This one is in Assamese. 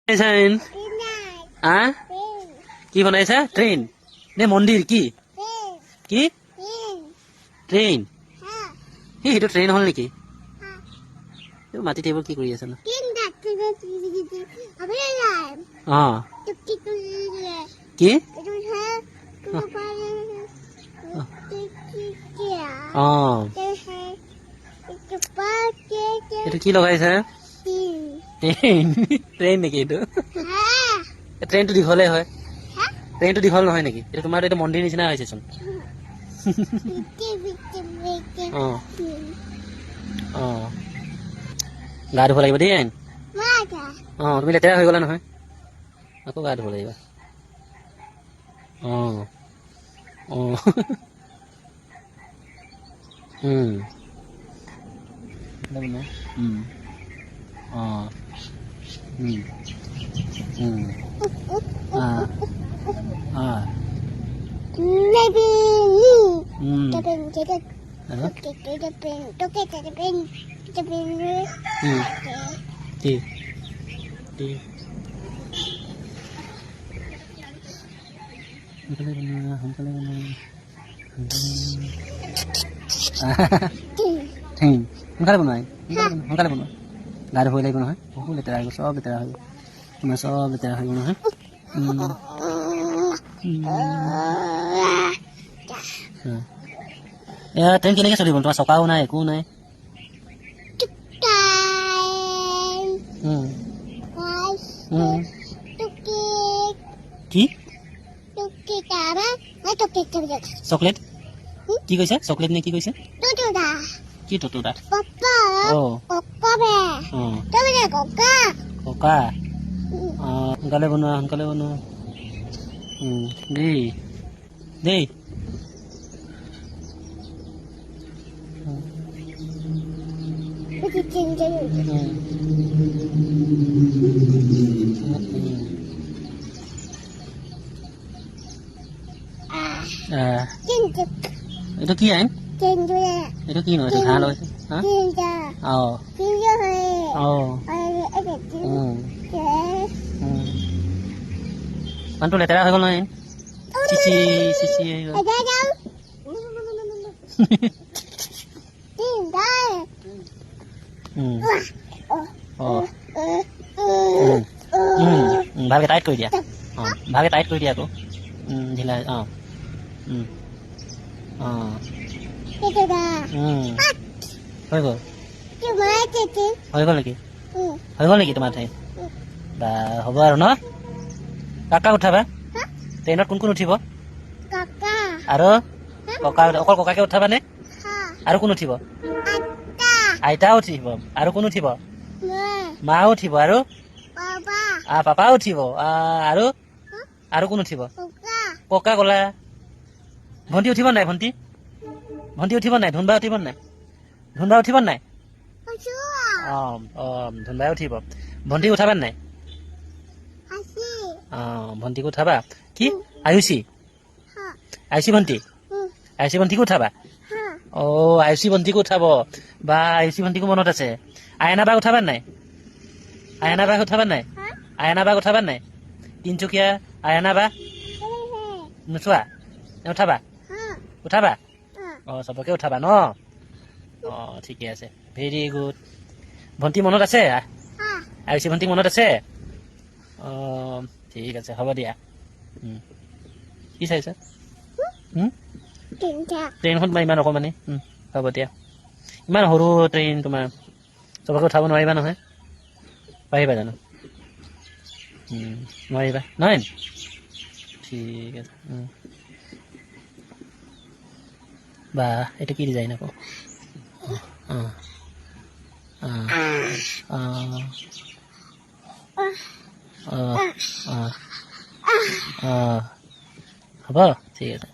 ট্ৰেন কি বনাইছা ট্ৰেন নে মন্দিৰ কি কি ট্ৰেইন সেইটো ট্ৰেইন হ'ল নেকি মাটি টেবুল কি কৰি আছে ন অ কি অ এইটো কি লগাইছা ট্ৰেইন নেকি এইটো ট্ৰেইনটো দীঘলে হয় ট্ৰেইনটো দীঘল নহয় নেকি এইটো তোমাৰ এইটো মন্দিৰ নিচিনা হৈছেচোন অ অ গা ধুব লাগিব দেই অ তুমি লেতেৰা হৈ গলা নহয় আকৌ গা ধুব লাগিব অ অ অ সোনকালে বনোৱা সোনকালে বনোৱা গা ধুব লাগিব নহয় বহুত লেতেৰা হৈ গ'ল চব লেতেৰা হৈ গ'ল তোমাৰ চব লেতেৰা হৈ গ'ল নহয় এয়া ট্ৰেইন কেনেকৈ চলিব তোমাৰ চকাও নাই একো নাই কি চকলেট কি কৈছে চকলেট নে কি কৈছে কি টুটুদা ককা সোনকালে বনোৱা দেই দেই এইটো কি আইন এইটো কি নহয় ঘাঁহ লগাইছে মানুহটো লেতেৰা হৈ গ'ল নহয় চিচি চিচি হৈ গ'ল ভালকে টাইট কৰি দিয়া ভালকে টাইট কৰি দিয়া আকৌ ঢিলা হৈ গ'ল নেকি তোমাৰ ঠাই বা হ'ব আৰু ন কাক উঠাবা ট্ৰেইনত কোন কোন উঠিব আৰু ককা অকল ককাকে উঠাবানে আৰু কোন উঠিব আইতাও উঠিব আৰু কোন উঠিব মাও উঠিব আৰু পাপাও উঠিব আৰু আৰু কোন উঠিব ককা ক'লা ভণ্টি উঠিব নাই ভণ্টি উঠিব নাই ধুনবা উঠিব নাই ধুনবাই উঠিব ভণ্টি উঠাবা নাই ভণ্টিক উঠাবা কি আয়ুষী ভণ্টিকো উঠাবা আয়ুষী ভণ্টিকো উঠাব বা আয়ুষী ভণ্টিকো মনত আছে আয়না বাক উঠাবা নাই তিনচুকীয়া আয়না বা নোচোৱা উঠাবা চবকে উঠাবা ন ঠিকে আছে ভেৰি গুড ভণ্টি মনত আছে আয়ুষী ভণ্টি মনত আছে ঠিক আছে হ'ব দিয়া কি চাইছা ট্ৰেইনখন ইমান অকণমানি হ'ব দিয়া ইমান সৰু ট্ৰেইন তোমাৰ চবকে উঠাব নোৱাৰিবা নহয় পাৰিবা জানো নোৱাৰিবা নহয় ঠিক আছে বা এইটো কি ডিজাইন আকৌ হ'ব ঠিক আছে